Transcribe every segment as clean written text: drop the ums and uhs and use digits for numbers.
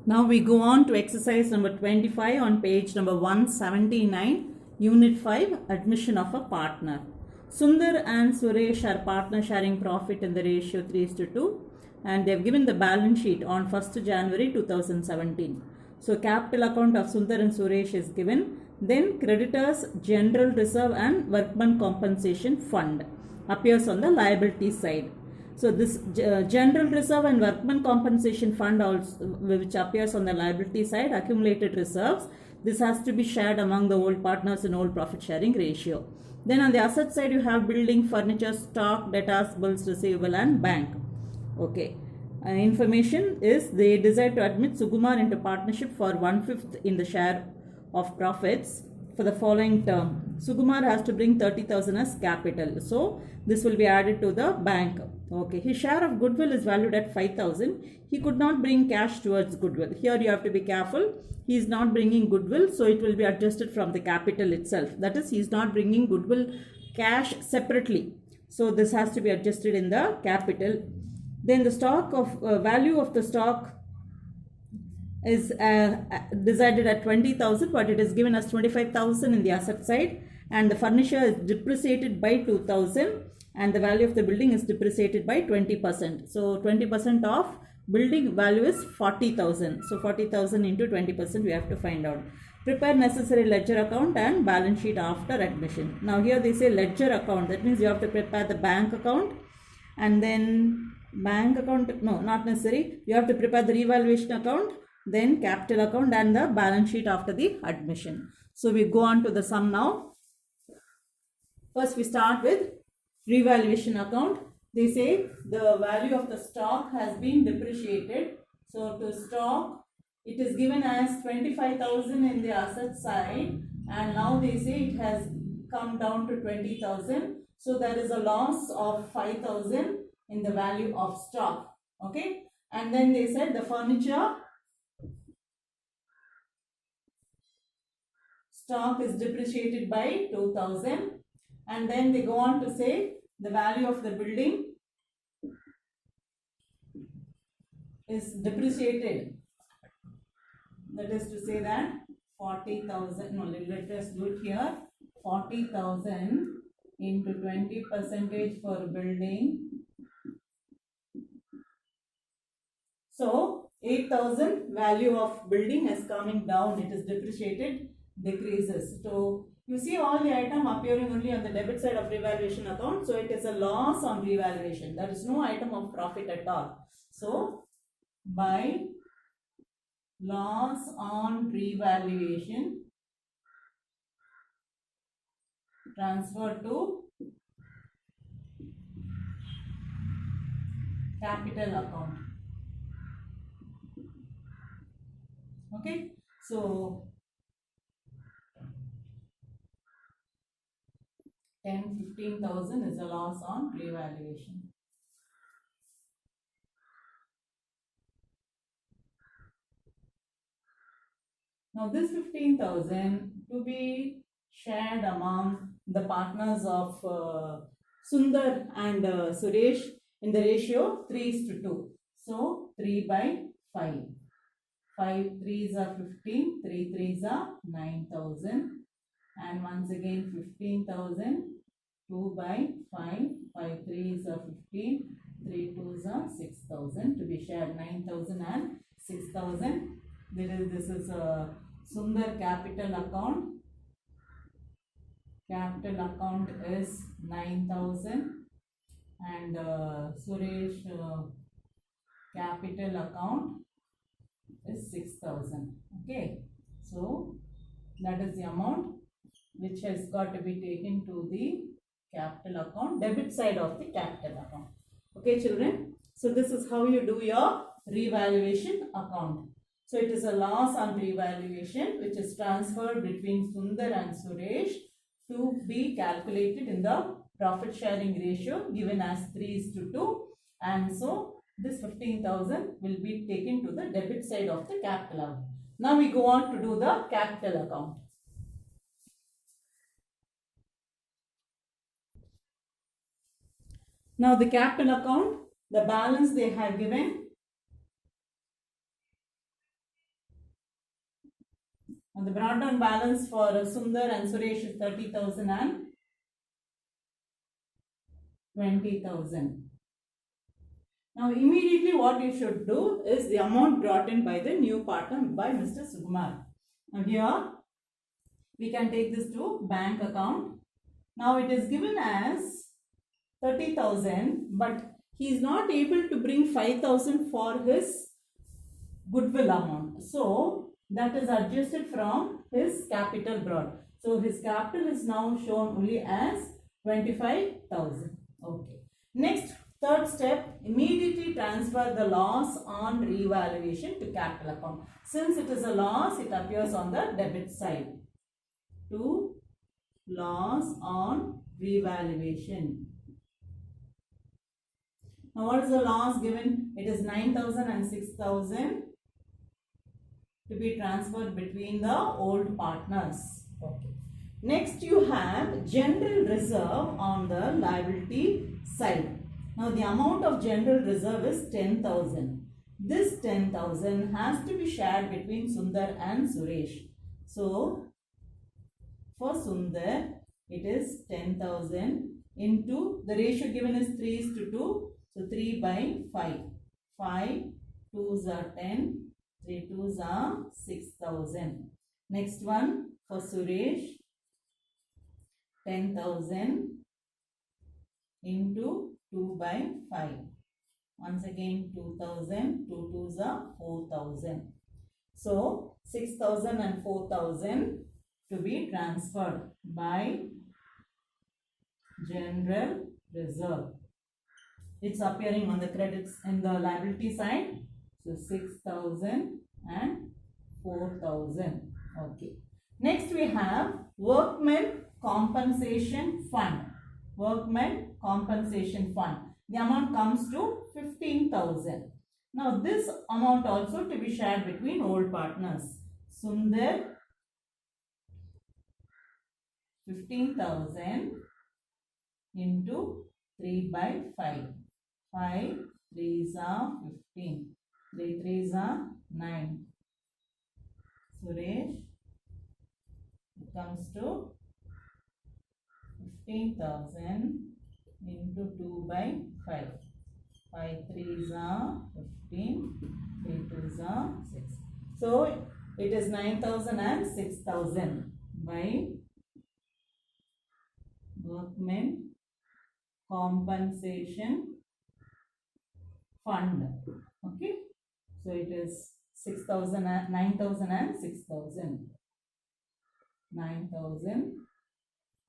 Now we go on to exercise number 25 on page number 179, unit 5, admission of a partner. Sundar and Suresh are partner sharing profit in the ratio 3:2 and they have given the balance sheet on 1st January 2017. So capital account of Sundar and Suresh is given. Then creditors, general reserve and workman compensation fund appears on the liability side. So this general reserve and workman compensation fund also, which appears on the liability side, accumulated reserves, this has to be shared among the old partners in old profit sharing ratio. Then on the asset side you have building, furniture, stock, debtors, bills receivable and bank. Okay. Information is they decide to admit Sukumar into partnership for 1/5 in the share of profits for the following term. Sukumar has to bring 30,000 as capital. So this will be added to the bank. Okay. His share of goodwill is valued at 5,000. He could not bring cash towards goodwill. Here you have to be careful. He is not bringing goodwill, so it will be adjusted from the capital itself. That is, he is not bringing goodwill cash separately. So this has to be adjusted in the capital. Then the stock of value of the stock is decided at 20,000, but it is given as 25,000 in the asset side, and the furniture is depreciated by 2,000 and the value of the building is depreciated by 20%. So 20% of building value is 40,000. So 40,000 into 20% we have to find out. Prepare necessary ledger account and balance sheet after admission. Now here they say ledger account. That means you have to prepare the bank account, and then bank account, no, not necessary. You have to prepare the revaluation account, then capital account and the balance sheet after the admission. So we go on to the sum now. First we start with revaluation account. They say the value of the stock has been depreciated. So to stock, it is given as 25,000 in the asset side, and now they say it has come down to 20,000. So there is a loss of 5,000 in the value of stock. Okay. And then they said the furniture stock is depreciated by 2,000. And then they go on to say the value of the building is depreciated. That is to say that 40,000, no, let us do it here. 40,000 into 20% for building. So 8,000 value of building is coming down. It is depreciated, decreases. So you see all the item appearing only on the debit side of revaluation account. So it is a loss on revaluation. There is no item of profit at all. So by loss on revaluation, transfer to capital account. Okay. So 15,000 is a loss on revaluation. Now this 15,000 to be shared among the partners of Sundar and Suresh in the ratio 3:2. So 3 by 5. 5 3s are 15, 3 3s are 9,000, and once again 15,000, 2 by 5, 5 3s are 15, 3 2s are 6,000 to be shared, 9,000 and 6,000. This is a Sundar capital account. Capital account is 9,000 and Suresh capital account is 6,000. Okay, so that is the amount which has got to be taken to the capital account, debit side of the capital account. Okay, children, so this is how you do your revaluation account. So it is a loss on revaluation which is transferred between Sundar and Suresh to be calculated in the profit sharing ratio given as 3:2, and so this 15,000 will be taken to the debit side of the capital account. Now we go on to do the capital account. Now the capital account, the balance they have given And the brought down balance for Sundar and Suresh is 30,000 and 20,000. Now immediately what you should do is the amount brought in by the new partner by Mr. Sukumar. Now here we can take this to bank account. Now it is given as 30,000, but he is not able to bring 5,000 for his goodwill amount. So that is adjusted from his capital brought. So his capital is now shown only as 25,000. Okay. Next, third step, immediately transfer the loss on revaluation to capital account. Since it is a loss, it appears on the debit side. To loss on revaluation. Now what is the loss given? It is 9,000 and 6,000 to be transferred between the old partners. Okay. Next you have general reserve on the liability side. Now the amount of general reserve is 10,000. This 10,000 has to be shared between Sundar and Suresh. So for Sundar it is 10,000 into, the ratio given is 3:2. So 3 by 5. 5 2s are 10. 3 2s are 6,000. Next one for Suresh, 10,000 into 2 by 5. Once again 2,000. 2 2s are 4,000. So 6,000 and 4,000 to be transferred by general reserve. It's appearing on the credits in the liability side. So 6,000 and 4,000. Okay. Next we have workmen compensation fund. Workmen compensation fund. The amount comes to 15,000. Now this amount also to be shared between old partners. Sundar 15,000 into 3 by 5. 5 3s are 15. 3 3s are 9. Suresh, it comes to 15,000 into 2 by 5. 5 3s are 15. 3 2s are 6. So it is 9,000 and 6,000 by workmen compensation fund. Okay. So it is 6,000 and 9,000 and 6,000. 9,000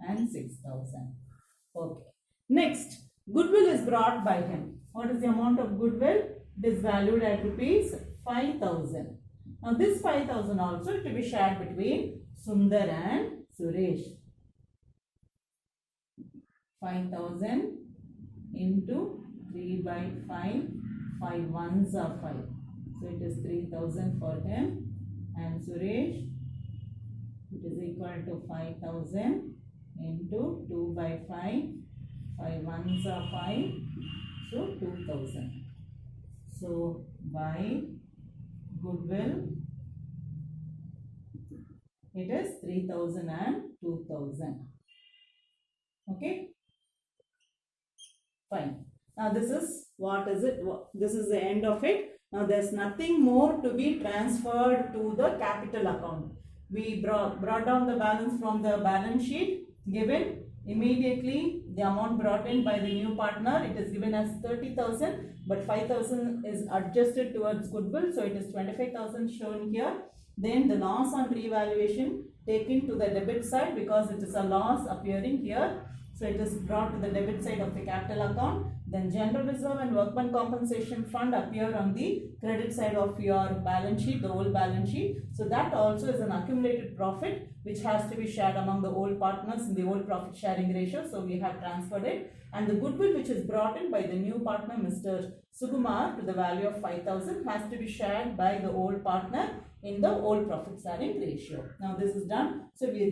and 6,000. Okay. Next, goodwill is brought by him. What is the amount of goodwill? It is valued at rupees 5,000. Now this 5,000 also to be shared between Sundar and Suresh. 5,000 into 3 by 5. 5 ones are 5. So it is 3,000 for him, and Suresh, it is equal to 5,000 into 2 by 5. 5 ones are 5. So 2,000. So by goodwill, it is 3,000 and 2,000. Okay. Fine. Now this is, what is it? This is the end of it. Now there's nothing more to be transferred to the capital account. We brought down the balance from the balance sheet given. Immediately the amount brought in by the new partner, it is given as 30,000, but 5,000 is adjusted towards goodwill. So it is 25,000 shown here. Then the loss on revaluation taken to the debit side because it is a loss appearing here. So it is brought to the debit side of the capital account. Then general reserve and workman compensation fund appear on the credit side of your balance sheet, the old balance sheet. So that also is an accumulated profit which has to be shared among the old partners in the old profit sharing ratio. So we have transferred it. And the goodwill which is brought in by the new partner, Mr. Sukumar, to the value of 5,000 has to be shared by the old partner in the old profit sharing ratio. Now this is done. So we're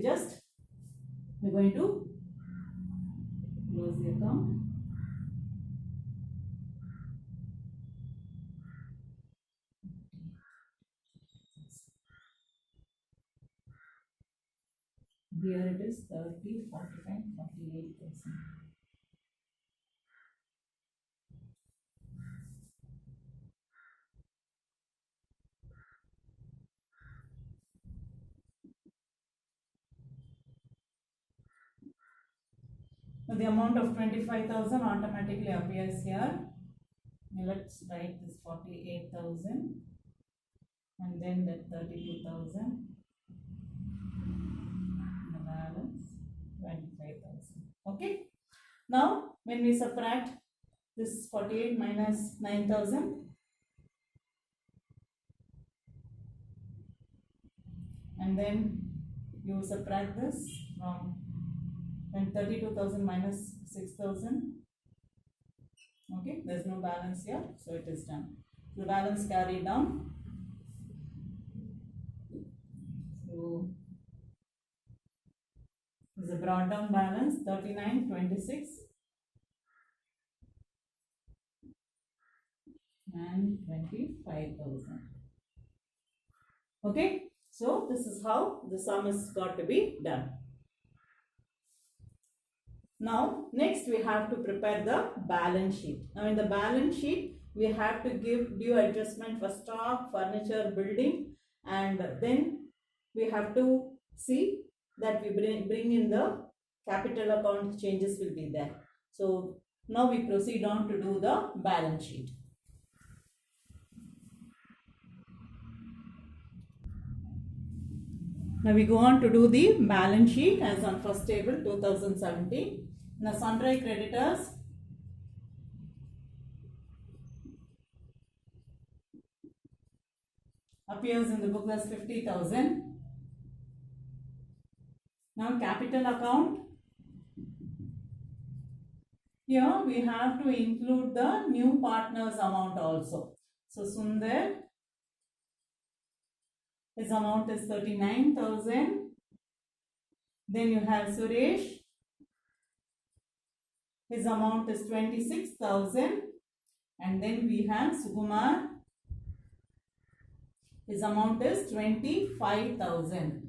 going to close the account. Here it is 30, 45, 48,000. So the amount of 25,000 automatically appears here. Now let's write this 48,000 and then that 32,000. The balance 25,000. Okay. Now when we subtract this 48 minus 9,000 and then you subtract this from and 32,000 minus 6,000. Okay, there's no balance here, so it is done. The balance carried down. So this is a brought down balance 39,26 and 25,000. Okay, so this is how the sum is got to be done. Now, next we have to prepare the balance sheet. Now, in the balance sheet, we have to give due adjustment for stock, furniture, building, and then we have to see that we bring in the capital account changes will be there. So, now we proceed on to do the balance sheet. Now, we go on to do the balance sheet as on first table 2017. Now, sundry creditors appears in the book as 50,000. Now, capital account. Here we have to include the new partner's amount also. So, Sundar, his amount is 39,000. Then you have Suresh. His amount is 26,000. And then we have Sukumar. His amount is 25,000.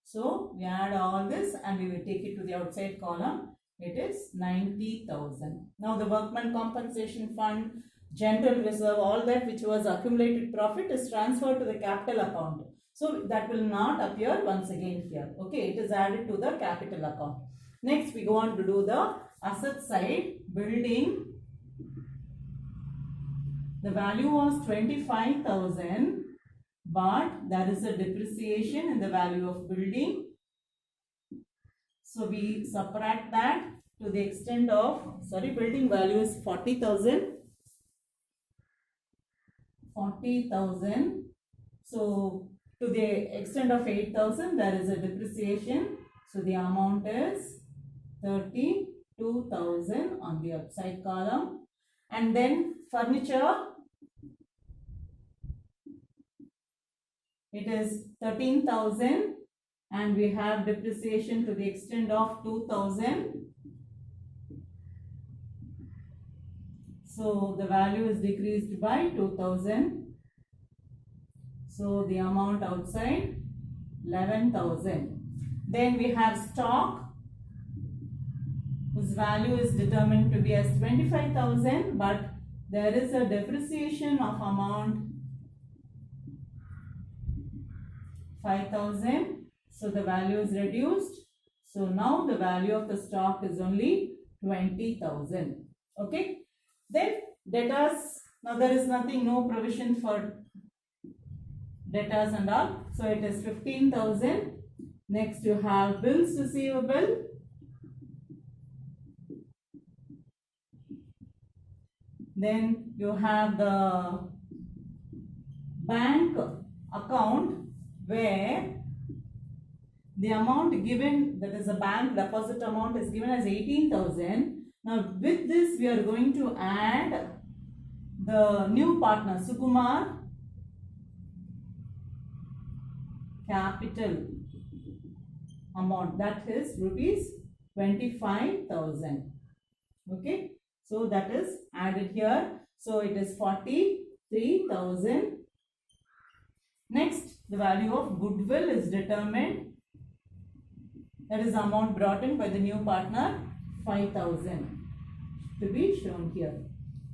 So, we add all this and we will take it to the outside column. It is 90,000. Now, the workman compensation fund, general reserve, all that which was accumulated profit is transferred to the capital account. So, that will not appear once again here. Okay, it is added to the capital account. Next, we go on to do the asset side. Building. The value was 25,000, but there is a depreciation in the value of building. So, we subtract that to the extent of, building value is 40,000. 40,000. So, to the extent of 8,000, there is a depreciation. So, the amount is 32,000 on the upside column. And then furniture, it is 13,000 and we have depreciation to the extent of 2,000. So, the value is decreased by 2,000. So, the amount outside 11,000. Then we have stock, whose value is determined to be as 25,000, but there is a depreciation of amount 5,000. So, the value is reduced. So, now the value of the stock is only 20,000. Okay. Then debtors, now there is nothing, no provision for debtors and all. So, it is 15,000. Next, you have bills receivable. Then you have the bank account where the amount given, that is a bank deposit amount, is given as 18,000. Now with this we are going to add the new partner Sukumar capital amount, that is rupees 25,000. Okay. So that is added here. So it is 43,000. Next, the value of goodwill is determined That is the amount brought in by the new partner, 5,000 to be shown here.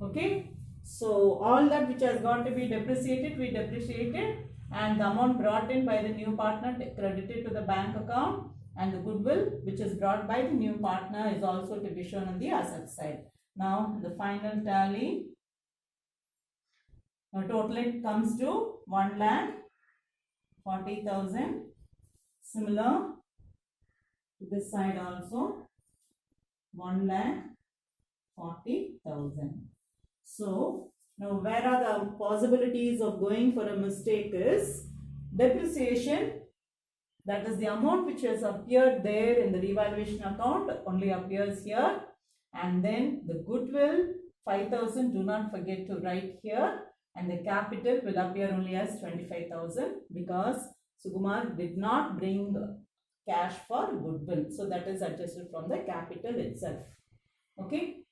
Okay. So all that which has got to be depreciated, we depreciated, and the amount brought in by the new partner credited to the bank account, and the goodwill which is brought by the new partner is also to be shown on the asset side. Now the final tally, total it comes to 1,40,000. Similar to this side also, 1,40,000. So now where are the possibilities of going for a mistake is depreciation, that is the amount which has appeared there in the revaluation account only appears here, and then the goodwill 5,000, do not forget to write here, and the capital will appear only as 25,000 because Sukumar did not bring cash for goodwill, so that is adjusted from the capital itself. Okay,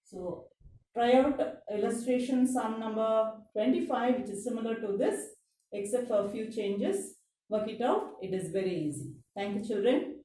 so try out illustration sum number 25, which is similar to this except for a few changes. Work it out. It is very easy. Thank you, children.